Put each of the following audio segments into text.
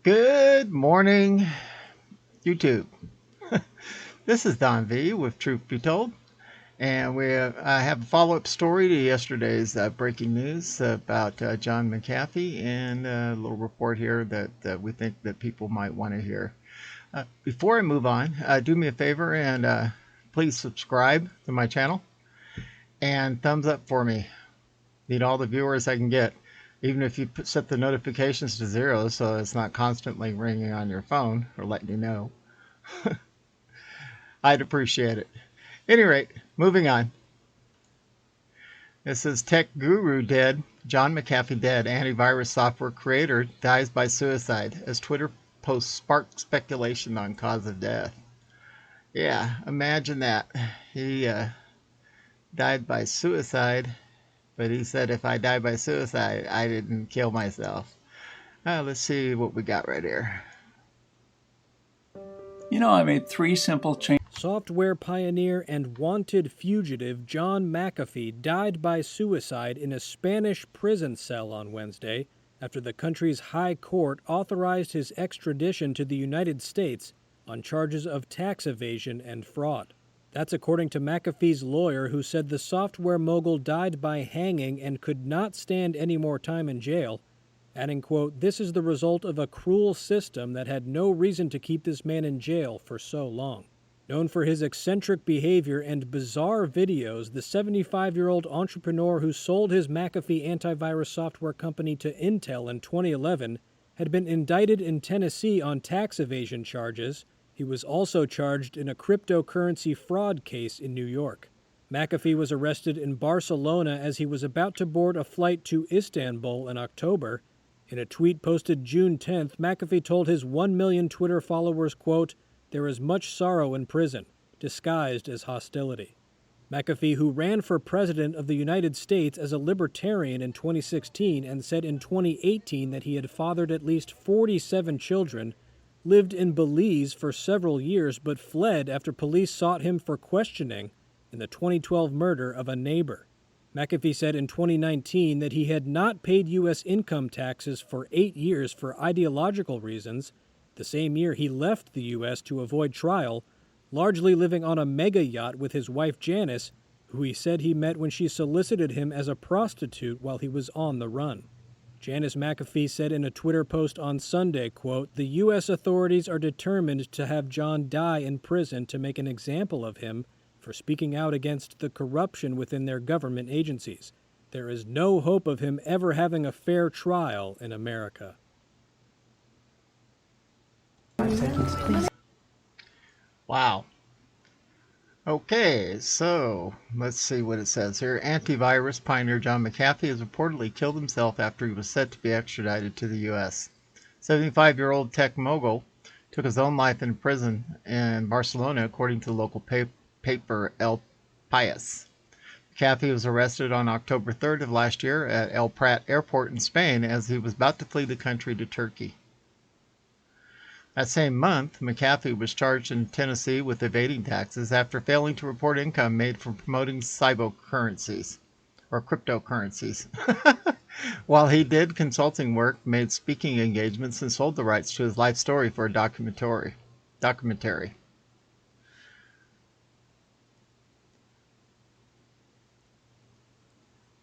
Good morning, YouTube. This is Don V with Truth Be Told, and I have a follow-up story to yesterday's breaking news about John McAfee, and a little report here that we think that people might want to hear. Before I move on, do me a favor and please subscribe to my channel and thumbs up for me. Need all the viewers I can get. Even if you set the notifications to 0 so it's not constantly ringing on your phone or letting you know. I'd appreciate it. Any rate, moving on. This is Tech Guru dead. John McAfee dead. Antivirus software creator dies by suicide as Twitter posts sparked speculation on cause of death. Yeah, imagine that. He died by suicide, but he said if I die by suicide, I didn't kill myself. Let's see what we got right here. I made 3 simple changes. Software pioneer and wanted fugitive John McAfee died by suicide in a Spanish prison cell on Wednesday after the country's high court authorized his extradition to the United States on charges of tax evasion and fraud. That's according to McAfee's lawyer, who said the software mogul died by hanging and could not stand any more time in jail, adding, quote, "This is the result of a cruel system that had no reason to keep this man in jail for so long." Known for his eccentric behavior and bizarre videos, the 75-year-old entrepreneur who sold his McAfee antivirus software company to Intel in 2011 had been indicted in Tennessee on tax evasion charges. He was also charged in a cryptocurrency fraud case in New York. McAfee was arrested in Barcelona as he was about to board a flight to Istanbul in October. In a tweet posted June 10th, McAfee told his 1 million Twitter followers, quote, "There is much sorrow in prison, disguised as hostility." McAfee, who ran for president of the United States as a libertarian in 2016 and said in 2018 that he had fathered at least 47 children, lived in Belize for several years but fled after police sought him for questioning in the 2012 murder of a neighbor. McAfee said in 2019 that he had not paid U.S. income taxes for 8 years for ideological reasons. The same year he left the U.S. to avoid trial, largely living on a mega yacht with his wife Janice, who he said he met when she solicited him as a prostitute while he was on the run. Janice McAfee said in a Twitter post on Sunday, quote, "The U.S. authorities are determined to have John die in prison to make an example of him for speaking out against the corruption within their government agencies. There is no hope of him ever having a fair trial in America." Wow. Okay, so let's see what it says here. Antivirus pioneer John McAfee has reportedly killed himself after he was set to be extradited to the U.S. 75-year-old tech mogul took his own life in prison in Barcelona, according to the local paper El Pais. McAfee was arrested on October 3rd of last year at El Prat airport in Spain as he was about to flee the country to Turkey. That same month, McAfee was charged in Tennessee with evading taxes after failing to report income made from promoting cryptocurrencies. While he did consulting work, made speaking engagements, and sold the rights to his life story for a documentary.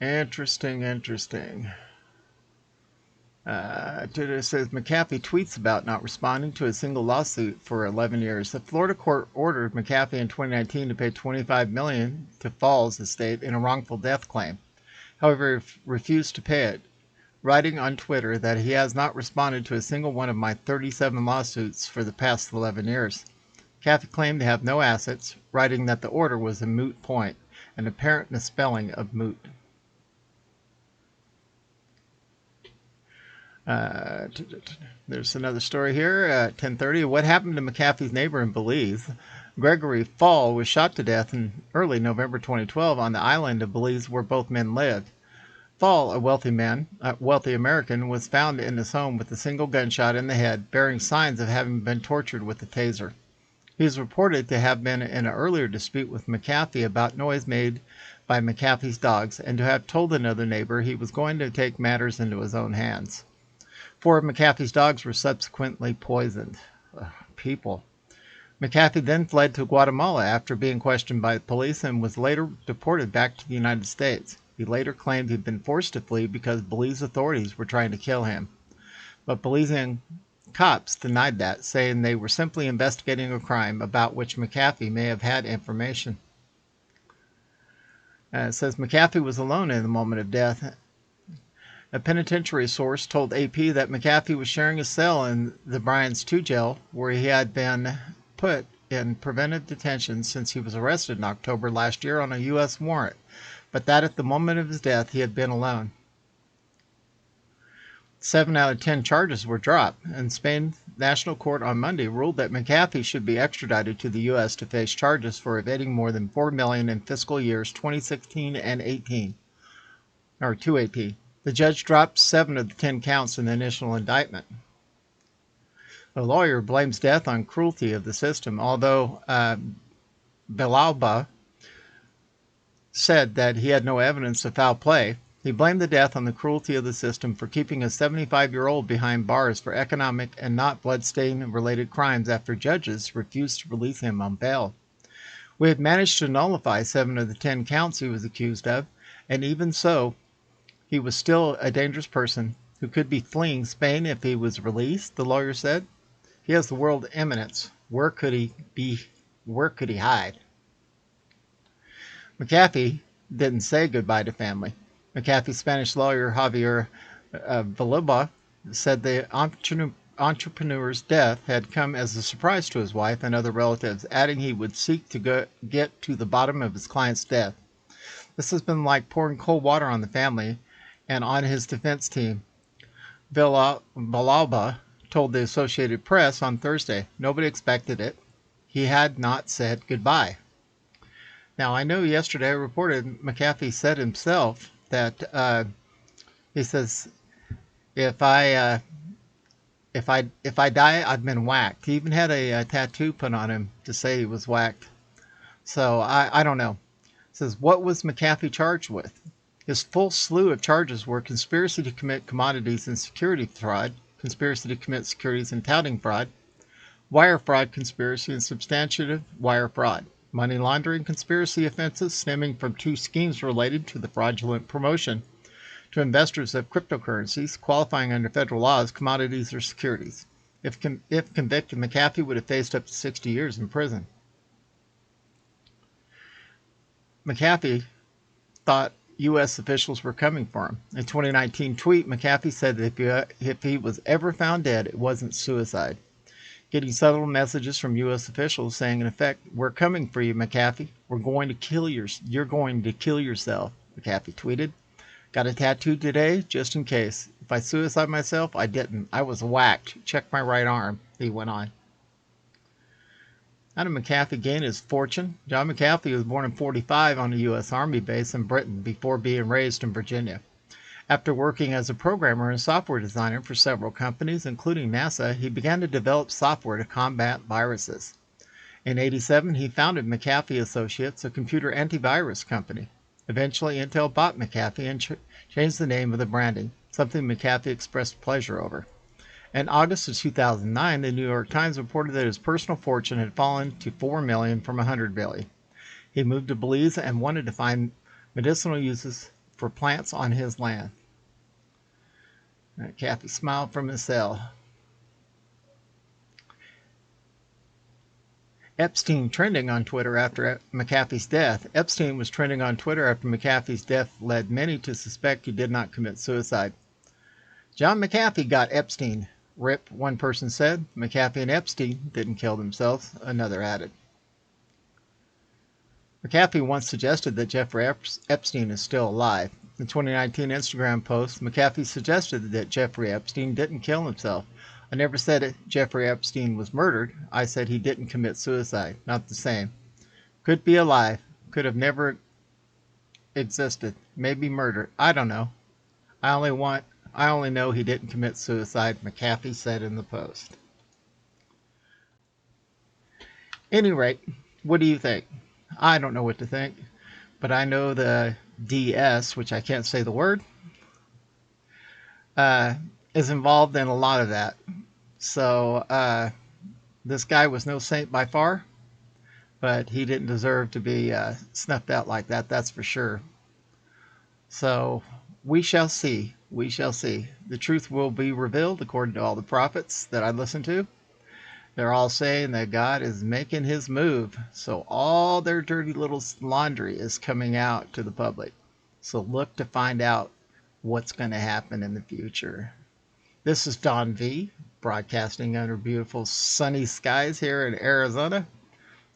Interesting. Twitter says McAfee tweets about not responding to a single lawsuit for 11 years. The Florida court ordered McAfee in 2019 to pay $25 million to Falls estate in a wrongful death claim. However, he refused to pay it, writing on Twitter that he has not responded to a single one of my 37 lawsuits for the past 11 years. McAfee claimed to have no assets, writing that the order was a moot point, an apparent misspelling of moot. There's another story here at 10:30. What happened to McAfee's neighbor in Belize? Gregory Fall was shot to death in early November 2012 on the island of Belize where both men lived. Fall, a wealthy American, was found in his home with a single gunshot in the head, bearing signs of having been tortured with a taser. He is reported to have been in an earlier dispute with McAfee about noise made by McAfee's dogs and to have told another neighbor he was going to take matters into his own hands. 4 of McAfee's dogs were subsequently poisoned. People. McAfee then fled to Guatemala after being questioned by the police and was later deported back to the United States. He later claimed he'd been forced to flee because Belize authorities were trying to kill him. But Belizean cops denied that, saying they were simply investigating a crime about which McAfee may have had information. It says McAfee was alone in the moment of death. A penitentiary source told AP that McAfee was sharing a cell in the Bryans 2 jail, where he had been put in preventive detention since he was arrested in October last year on a U.S. warrant, but that at the moment of his death he had been alone. 7 out of 10 charges were dropped, and Spain's National Court on Monday ruled that McAfee should be extradited to the U.S. to face charges for evading more than $4 million in fiscal years 2016 and 18, or 2AP. The judge dropped 7 of the 10 counts in the initial indictment. The lawyer blames death on cruelty of the system, although Villalba said that he had no evidence of foul play. He blamed the death on the cruelty of the system for keeping a 75-year-old behind bars for economic and not bloodstain-related crimes after judges refused to release him on bail. We had managed to nullify 7 of the 10 counts he was accused of, and even so, he was still a dangerous person who could be fleeing Spain if he was released, the lawyer said. He has the world eminence. Where could he be? Where could he hide? McAfee didn't say goodbye to family. McAfee's Spanish lawyer Javier Villalba said the entrepreneur's death had come as a surprise to his wife and other relatives, adding he would seek to get to the bottom of his client's death. This has been like pouring cold water on the family and on his defense team. Villalba told the Associated Press on Thursday nobody expected it. He had not said goodbye. Now, I know yesterday I reported McAfee said himself that he says, if I die, I've been whacked. He even had a tattoo put on him to say he was whacked. So I don't know. It says, what was McAfee charged with? His full slew of charges were conspiracy to commit commodities and security fraud, conspiracy to commit securities and touting fraud, wire fraud conspiracy and substantive wire fraud, money laundering conspiracy offenses stemming from 2 schemes related to the fraudulent promotion to investors of cryptocurrencies qualifying under federal laws, commodities, or securities. If convicted, McAfee would have faced up to 60 years in prison. McAfee thought U.S. officials were coming for him. In a 2019 tweet, McAfee said that if he was ever found dead, it wasn't suicide. Getting subtle messages from U.S. officials saying, in effect, we're coming for you, McAfee. You're going to kill yourself, McAfee tweeted. Got a tattoo today, just in case. If I suicide myself, I didn't. I was whacked. Check my right arm, he went on. How did McAfee gain his fortune? John McAfee was born in 1945 on a U.S. Army base in Britain before being raised in Virginia. After working as a programmer and software designer for several companies, including NASA, he began to develop software to combat viruses. In 1987, he founded McAfee Associates, a computer antivirus company. Eventually, Intel bought McAfee and changed the name of the branding, something McAfee expressed pleasure over. In August of 2009, the New York Times reported that his personal fortune had fallen to $4 million from $100 billion. He moved to Belize and wanted to find medicinal uses for plants on his land. McAfee smiled from his cell. Epstein trending on Twitter after McAfee's death. Epstein was trending on Twitter after McAfee's death led many to suspect he did not commit suicide. John McAfee got Epstein. Rip, one person said. McAfee and Epstein didn't kill themselves, another added. McAfee once suggested that Jeffrey Epstein is still alive. In a 2019 Instagram post, McAfee suggested that Jeffrey Epstein didn't kill himself. I never said Jeffrey Epstein was murdered. I said he didn't commit suicide. Not the same. Could be alive. Could have never existed. Maybe murdered. I don't know. I only know he didn't commit suicide, McAfee said in the post. Any rate, what do you think? I don't know what to think, but I know the DS, which I can't say the word, is involved in a lot of that. So this guy was no saint by far, but he didn't deserve to be snuffed out like that, that's for sure. So we shall see. We shall see. The truth will be revealed according to all the prophets that I listen to. They're all saying that God is making his move. So all their dirty little laundry is coming out to the public. So look to find out what's going to happen in the future. This is Don V, broadcasting under beautiful sunny skies here in Arizona.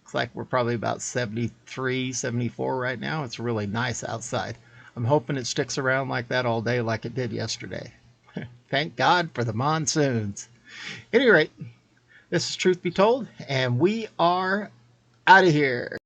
Looks like we're probably about 73, 74 right now. It's really nice outside. I'm hoping it sticks around like that all day like it did yesterday. Thank God for the monsoons. At any rate, this is Truth Be Told, and we are out of here.